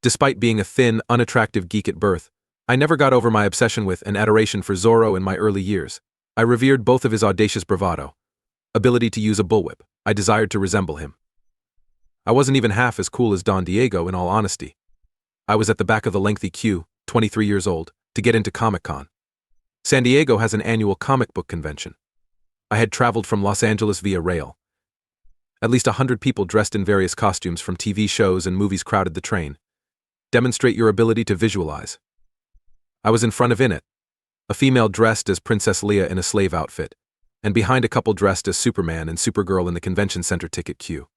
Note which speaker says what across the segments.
Speaker 1: Despite being a thin, unattractive geek at birth, I never got over my obsession with and adoration for Zorro in my early years. I revered both of his audacious bravado, ability to use a bullwhip. I desired to resemble him. I wasn't even half as cool as Don Diego, in all honesty. I was at the back of the lengthy queue, 23 years old, to get into Comic-Con. San Diego has an annual comic book convention. I had traveled from Los Angeles via rail. At least 100 people dressed in various costumes from TV shows and movies crowded the train. Demonstrate your ability to visualize. I was in front of it, a female dressed as Princess Leia in a slave outfit, and behind a couple dressed as Superman and Supergirl in the convention center ticket queue.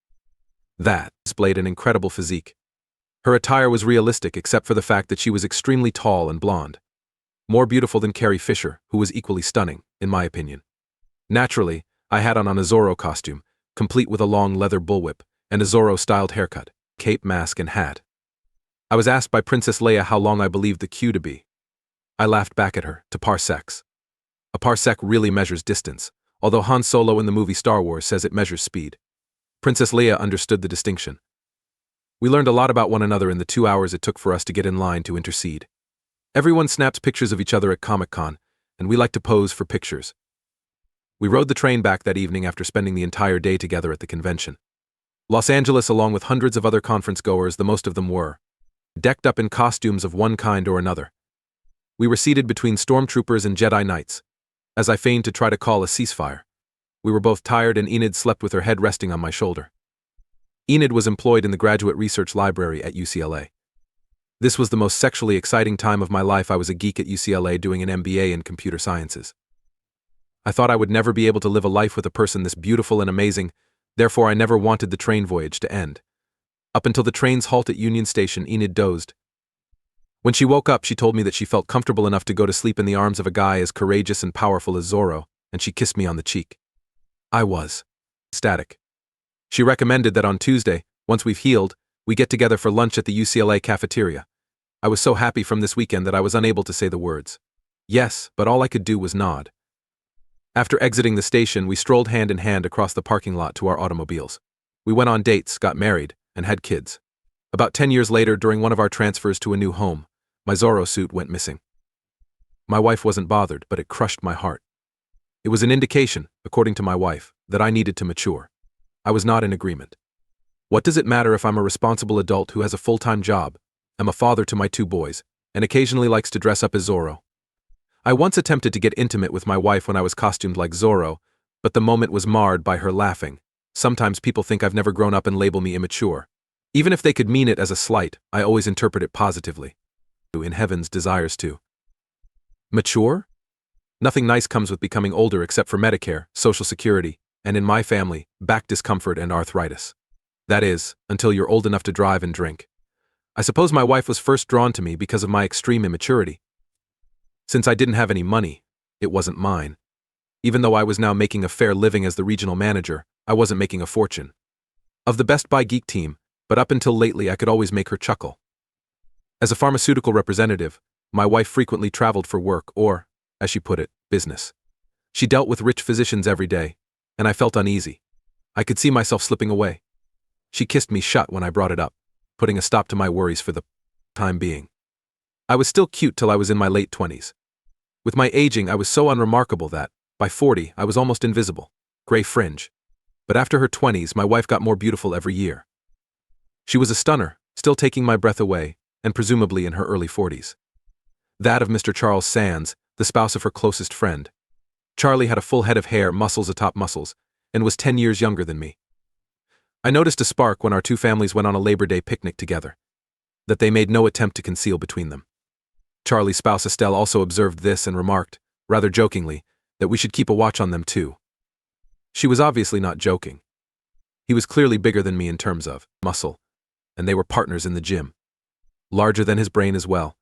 Speaker 1: That displayed an incredible physique. Her attire was realistic except for the fact that she was extremely tall and blonde. More beautiful than Carrie Fisher, who was equally stunning, in my opinion. Naturally, I had on a Zorro costume, complete with a long leather bullwhip, and a Zorro-styled haircut, cape, mask, and hat. I was asked by Princess Leia how long I believed the queue to be. I laughed back at her, to parsecs. A parsec really measures distance, although Han Solo in the movie Star Wars says it measures speed. Princess Leia understood the distinction. We learned a lot about one another in the 2 hours it took for us to get in line to intercede. Everyone snaps pictures of each other at Comic-Con, and we like to pose for pictures. We rode the train back that evening after spending the entire day together at the convention. Los Angeles, along with hundreds of other conference goers, the most of them were decked up in costumes of one kind or another. We were seated between stormtroopers and Jedi Knights, as I feigned to try to call a ceasefire. We were both tired and Enid slept with her head resting on my shoulder. Enid was employed in the Graduate Research Library at UCLA. This was the most sexually exciting time of my life. I was a geek at UCLA doing an MBA in computer sciences. I thought I would never be able to live a life with a person this beautiful and amazing, therefore I never wanted the train voyage to end. Up until the train's halt at Union Station, Enid dozed. When she woke up, she told me that she felt comfortable enough to go to sleep in the arms of a guy as courageous and powerful as Zorro, and she kissed me on the cheek. I was ecstatic. She recommended that on Tuesday, once we've healed, we get together for lunch at the UCLA cafeteria. I was so happy from this weekend that I was unable to say the words yes, but all I could do was nod. After exiting the station, we strolled hand in hand across the parking lot to our automobiles. We went on dates, got married, and had kids. About 10 years later, during one of our transfers to a new home, my Zorro suit went missing. My wife wasn't bothered, but it crushed my heart. It was an indication, according to my wife, that I needed to mature. I was not in agreement. What does it matter if I'm a responsible adult who has a full-time job, am a father to my 2 boys, and occasionally likes to dress up as Zorro? I once attempted to get intimate with my wife when I was costumed like Zorro, but the moment was marred by her laughing. Sometimes people think I've never grown up and label me immature. Even if they could mean it as a slight, I always interpret it positively. Who in heavens desires to mature? Nothing nice comes with becoming older except for Medicare, Social Security, and in my family, back discomfort and arthritis. That is, until you're old enough to drive and drink. I suppose my wife was first drawn to me because of my extreme immaturity. Since I didn't have any money, it wasn't mine. Even though I was now making a fair living as the regional manager, I wasn't making a fortune. Of the Best Buy Geek team, but up until lately I could always make her chuckle. As a pharmaceutical representative, my wife frequently traveled for work or, as she put it, business. She dealt with rich physicians every day, and I felt uneasy. I could see myself slipping away. She kissed me shut when I brought it up, putting a stop to my worries for the time being. I was still cute till I was in my late 20s. With my aging, I was so unremarkable that, by 40, I was almost invisible. Gray fringe. But after her 20s, my wife got more beautiful every year. She was a stunner, still taking my breath away, and presumably in her early 40s. That of Mr. Charles Sands, the spouse of her closest friend. Charlie had a full head of hair, muscles atop muscles, and was 10 years younger than me. I noticed a spark when our 2 families went on a Labor Day picnic together, that they made no attempt to conceal between them. Charlie's spouse Estelle also observed this and remarked, rather jokingly, that we should keep a watch on them too. She was obviously not joking. He was clearly bigger than me in terms of muscle, and they were partners in the gym. Larger than his brain as well,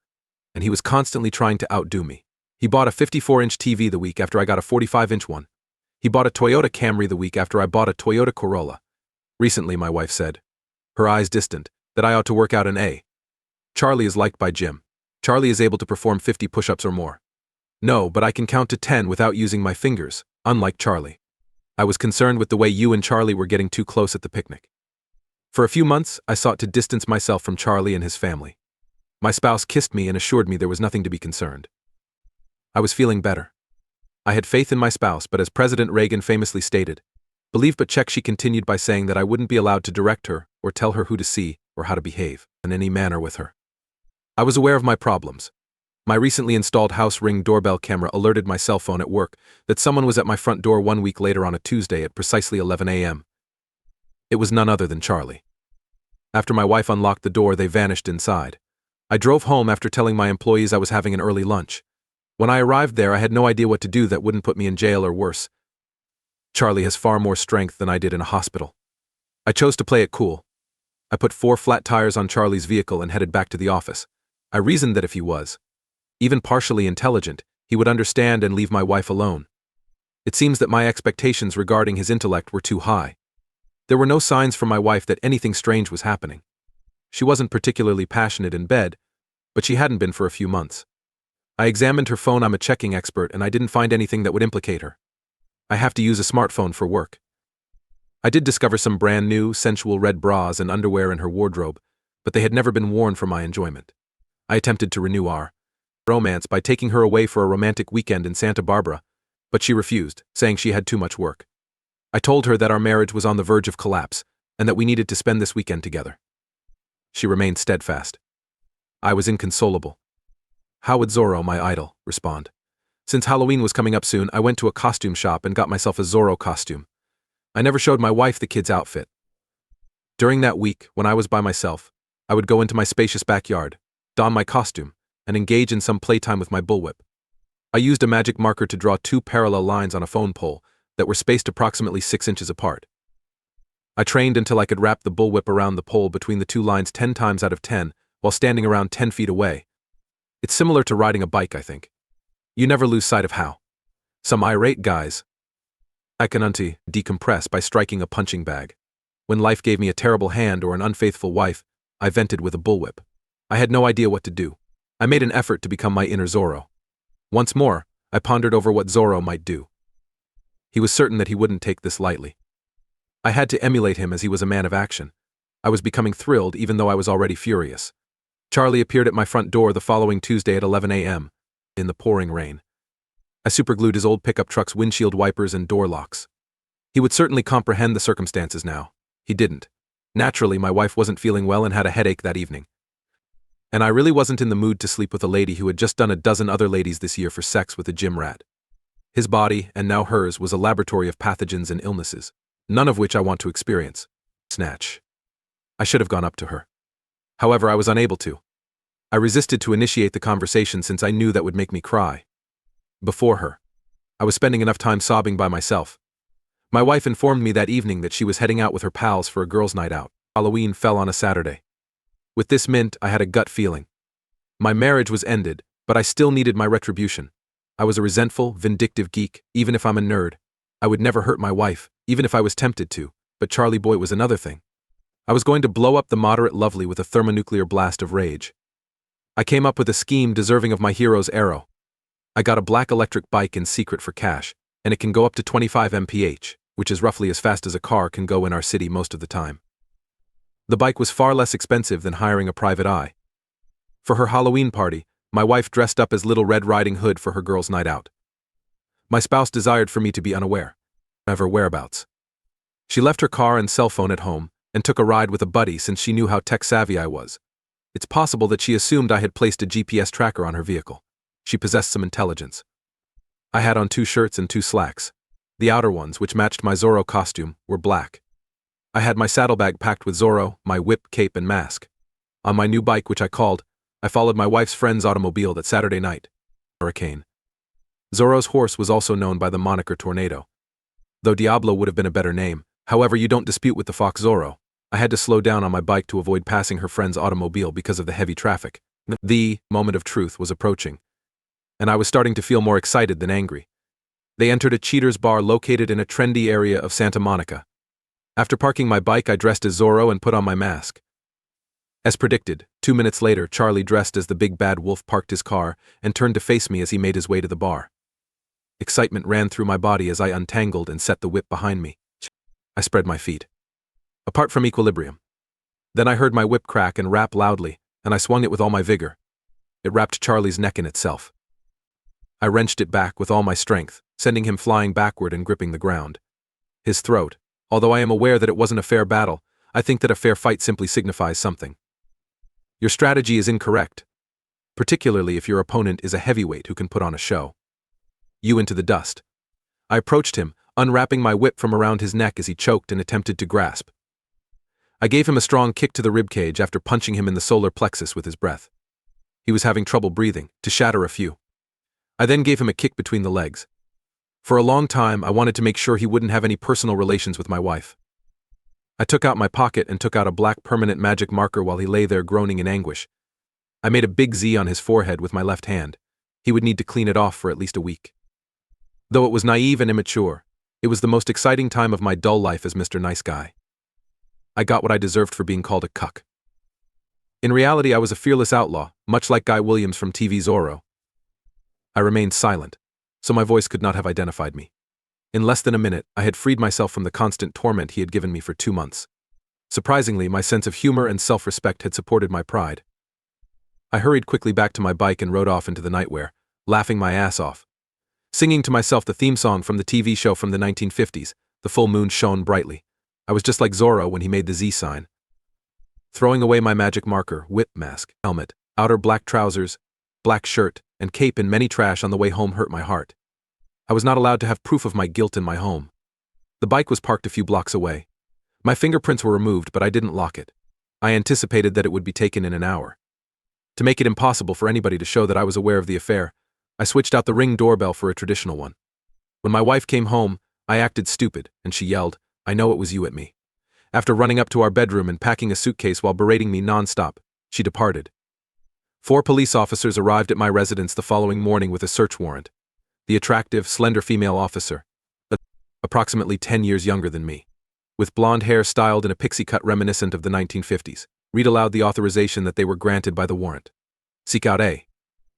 Speaker 1: and he was constantly trying to outdo me. He bought a 54-inch TV the week after I got a 45-inch one. He bought a Toyota Camry the week after I bought a Toyota Corolla. Recently, my wife said, her eyes distant, that I ought to work out an A. Charlie is liked by Jim. Charlie is able to perform 50 push-ups or more. No, but I can count to 10 without using my fingers, unlike Charlie. I was concerned with the way you and Charlie were getting too close at the picnic. For a few months, I sought to distance myself from Charlie and his family. My spouse kissed me and assured me there was nothing to be concerned. I was feeling better. I had faith in my spouse, but as President Reagan famously stated, believe but check, she continued by saying that I wouldn't be allowed to direct her or tell her who to see or how to behave in any manner with her. I was aware of my problems. My recently installed house Ring doorbell camera alerted my cell phone at work that someone was at my front door 1 week later on a Tuesday at precisely 11 a.m. It was none other than Charlie. After my wife unlocked the door, they vanished inside. I drove home after telling my employees I was having an early lunch. When I arrived there, I had no idea what to do that wouldn't put me in jail or worse. Charlie has far more strength than I did in a hospital. I chose to play it cool. I put 4 flat tires on Charlie's vehicle and headed back to the office. I reasoned that if he was even partially intelligent, he would understand and leave my wife alone. It seems that my expectations regarding his intellect were too high. There were no signs from my wife that anything strange was happening. She wasn't particularly passionate in bed, but she hadn't been for a few months. I examined her phone. I'm a checking expert, and I didn't find anything that would implicate her. I have to use a smartphone for work. I did discover some brand new, sensual red bras and underwear in her wardrobe, but they had never been worn for my enjoyment. I attempted to renew our romance by taking her away for a romantic weekend in Santa Barbara, but she refused, saying she had too much work. I told her that our marriage was on the verge of collapse and that we needed to spend this weekend together. She remained steadfast. I was inconsolable. How would Zorro, my idol, respond? Since Halloween was coming up soon, I went to a costume shop and got myself a Zorro costume. I never showed my wife the kid's outfit. During that week, when I was by myself, I would go into my spacious backyard, don my costume, and engage in some playtime with my bullwhip. I used a magic marker to draw 2 parallel lines on a phone pole that were spaced approximately 6 inches apart. I trained until I could wrap the bullwhip around the pole between the 2 lines 10 times out of 10 while standing around 10 feet away. It's similar to riding a bike, I think. You never lose sight of how some irate guys I can decompress by striking a punching bag. When life gave me a terrible hand or an unfaithful wife, I vented with a bullwhip. I had no idea what to do. I made an effort to become my inner Zorro. Once more, I pondered over what Zorro might do. He was certain that he wouldn't take this lightly. I had to emulate him as he was a man of action. I was becoming thrilled even though I was already furious. Charlie appeared at my front door the following Tuesday at 11 a.m. in the pouring rain. I superglued his old pickup truck's windshield wipers and door locks. He would certainly comprehend the circumstances now. He didn't. Naturally, my wife wasn't feeling well and had a headache that evening. And I really wasn't in the mood to sleep with a lady who had just done a dozen other ladies this year for sex with a gym rat. His body, and now hers, was a laboratory of pathogens and illnesses, none of which I want to experience. Snatch. I should have gone up to her. However, I was unable to. I resisted to initiate the conversation since I knew that would make me cry. Before her, I was spending enough time sobbing by myself. My wife informed me that evening that she was heading out with her pals for a girls' night out. Halloween fell on a Saturday. With this mint, I had a gut feeling. My marriage was ended, but I still needed my retribution. I was a resentful, vindictive geek. Even if I'm a nerd, I would never hurt my wife, even if I was tempted to, but Charlie Boy was another thing. I was going to blow up the moderate lovely with a thermonuclear blast of rage. I came up with a scheme deserving of my hero's arrow. I got a black electric bike in secret for cash, and it can go up to 25 mph, which is roughly as fast as a car can go in our city most of the time. The bike was far less expensive than hiring a private eye. For her Halloween party, my wife dressed up as Little Red Riding Hood for her girls' night out. My spouse desired for me to be unaware of her whereabouts. She left her car and cell phone at home and took a ride with a buddy since she knew how tech-savvy I was. It's possible that she assumed I had placed a GPS tracker on her vehicle. She possessed some intelligence. I had on 2 shirts and 2 slacks. The outer ones, which matched my Zorro costume, were black. I had my saddlebag packed with Zorro, my whip, cape, and mask. On my new bike, which I called, I followed my wife's friend's automobile that Saturday night. Hurricane. Zorro's horse was also known by the moniker Tornado. Though Diablo would have been a better name, however, you don't dispute with the fox Zorro. I had to slow down on my bike to avoid passing her friend's automobile because of the heavy traffic. The moment of truth was approaching, and I was starting to feel more excited than angry. They entered a cheaters bar located in a trendy area of Santa Monica. After parking my bike, I dressed as Zorro and put on my mask. As predicted, 2 minutes later, Charlie, dressed as the big bad wolf, parked his car and turned to face me as he made his way to the bar. Excitement ran through my body as I untangled and set the whip behind me. I spread my feet. Apart from equilibrium, Then I heard my whip crack and rap loudly, and I swung it with all my vigor. It wrapped Charlie's neck in itself. I wrenched it back with all my strength, sending him flying backward and gripping the ground. His throat. Although I am aware that it wasn't a fair battle, I think that a fair fight simply signifies something. Your strategy is incorrect, particularly if your opponent is a heavyweight who can put on a show. You into the dust. I approached him, unwrapping my whip from around his neck as he choked and attempted to grasp. I gave him a strong kick to the ribcage after punching him in the solar plexus with his breath. He was having trouble breathing, to shatter a few. I then gave him a kick between the legs. For a long time, I wanted to make sure he wouldn't have any personal relations with my wife. I took out my pocket and took out a black permanent magic marker while he lay there groaning in anguish. I made a big Z on his forehead with my left hand. He would need to clean it off for at least a week. Though it was naive and immature, it was the most exciting time of my dull life as Mr. Nice Guy. I got what I deserved for being called a cuck. In reality, I was a fearless outlaw, much like Guy Williams from TV Zorro. I remained silent, so my voice could not have identified me. In less than a minute, I had freed myself from the constant torment he had given me for 2 months. Surprisingly, my sense of humor and self-respect had supported my pride. I hurried quickly back to my bike and rode off into the nightmare, laughing my ass off. Singing to myself the theme song from the TV show from the 1950s, the full moon shone brightly. I was just like Zorro when he made the Z sign. Throwing away my magic marker, whip mask, helmet, outer black trousers, black shirt, and cape in many trash on the way home hurt my heart. I was not allowed to have proof of my guilt in my home. The bike was parked a few blocks away. My fingerprints were removed, but I didn't lock it. I anticipated that it would be taken in an hour. To make it impossible for anybody to show that I was aware of the affair, I switched out the Ring doorbell for a traditional one. When my wife came home, I acted stupid, and she yelled, "I know it was you," at me. After running up to our bedroom and packing a suitcase while berating me non-stop, she departed. 4 police officers arrived at my residence the following morning with a search warrant. The attractive, slender female officer, approximately 10 years younger than me, with blonde hair styled in a pixie cut reminiscent of the 1950s, read aloud the authorization that they were granted by the warrant. Seek out A.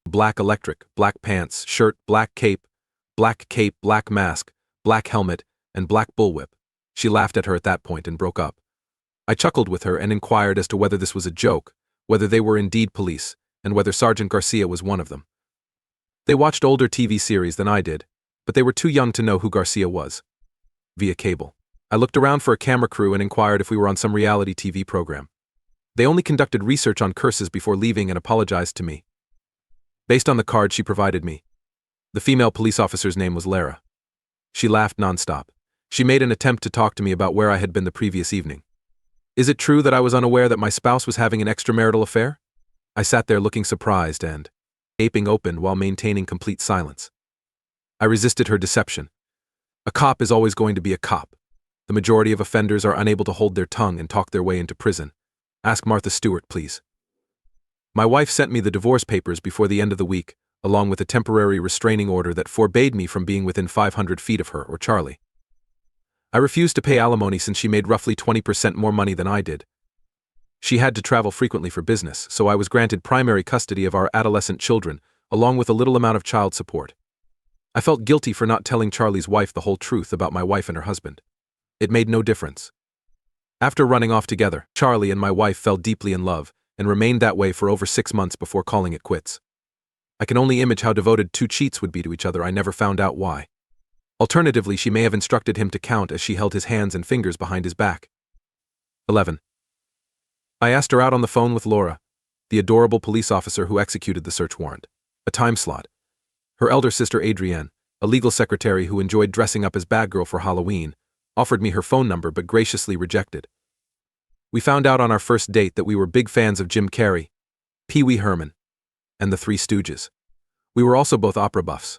Speaker 1: Black electric, black pants, shirt, black cape, black mask, black helmet, and black bullwhip. She laughed at her at that point and broke up. I chuckled with her and inquired as to whether this was a joke, whether they were indeed police, and whether Sergeant Garcia was one of them. They watched older TV series than I did, but they were too young to know who Garcia was. Via cable, I looked around for a camera crew and inquired if we were on some reality TV program. They only conducted research on curses before leaving and apologized to me. Based on the card she provided me, the female police officer's name was Lara. She laughed nonstop. She made an attempt to talk to me about where I had been the previous evening. Is it true that I was unaware that my spouse was having an extramarital affair? I sat there looking surprised and gaping open while maintaining complete silence. I resisted her deception. A cop is always going to be a cop. The majority of offenders are unable to hold their tongue and talk their way into prison. Ask Martha Stewart, please. My wife sent me the divorce papers before the end of the week, along with a temporary restraining order that forbade me from being within 500 feet of her or Charlie. I refused to pay alimony since she made roughly 20% more money than I did. She had to travel frequently for business, so I was granted primary custody of our adolescent children, along with a little amount of child support. I felt guilty for not telling Charlie's wife the whole truth about my wife and her husband. It made no difference. After running off together, Charlie and my wife fell deeply in love, and remained that way for over 6 months before calling it quits. I can only image how devoted 2 cheats would be to each other. I never found out why. Alternatively, she may have instructed him to count as she held his hands and fingers behind his back. 11. I asked her out on the phone with Laura, the adorable police officer who executed the search warrant. A time slot. Her elder sister Adrienne, a legal secretary who enjoyed dressing up as Batgirl for Halloween, offered me her phone number but graciously rejected. We found out on our first date that we were big fans of Jim Carrey, Pee Wee Herman, and the Three Stooges. We were also both opera buffs.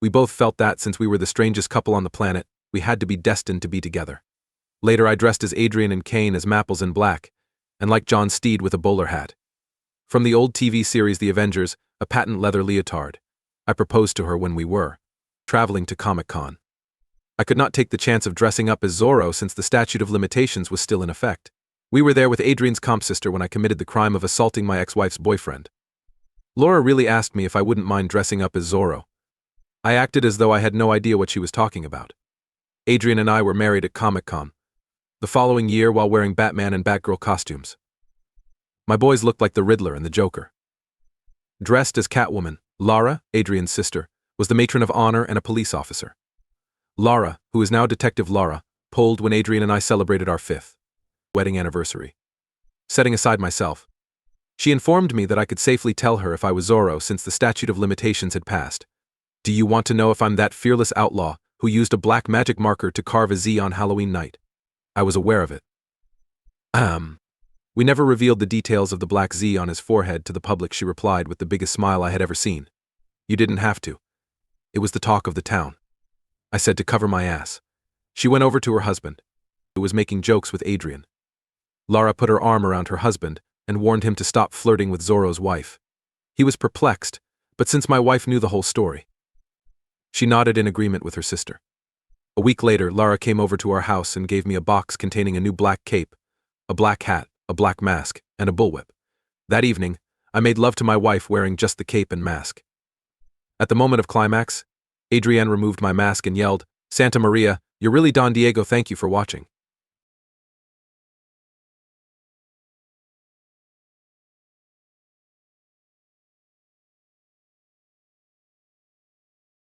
Speaker 1: We both felt that since we were the strangest couple on the planet, we had to be destined to be together. Later I dressed as Adrian and Kane as Mapples in black, and like John Steed with a bowler hat. From the old TV series The Avengers, a patent leather leotard. I proposed to her when we were traveling to Comic-Con. I could not take the chance of dressing up as Zorro since the statute of limitations was still in effect. We were there with Adrian's comp sister when I committed the crime of assaulting my ex-wife's boyfriend. Laura really asked me if I wouldn't mind dressing up as Zorro. I acted as though I had no idea what she was talking about. Adrian and I were married at Comic-Con the following year while wearing Batman and Batgirl costumes. My boys looked like the Riddler and the Joker. Dressed as Catwoman, Lara, Adrian's sister, was the matron of honor and a police officer. Lara, who is now Detective Lara, pulled when Adrian and I celebrated our 5th wedding anniversary. Setting aside myself, she informed me that I could safely tell her if I was Zorro since the statute of limitations had passed. Do you want to know if I'm that fearless outlaw who used a black magic marker to carve a Z on Halloween night? I was aware of it. We never revealed the details of the black Z on his forehead to the public, she replied with the biggest smile I had ever seen. You didn't have to. It was the talk of the town. I said to cover my ass. She went over to her husband, who was making jokes with Adrian. Lara put her arm around her husband and warned him to stop flirting with Zorro's wife. He was perplexed, but since my wife knew the whole story, she nodded in agreement with her sister. A week later, Lara came over to our house and gave me a box containing a new black cape, a black hat, a black mask, and a bullwhip. That evening, I made love to my wife wearing just the cape and mask. At the moment of climax, Adrienne removed my mask and yelled, "Santa Maria, you're really Don Diego, thank you for watching."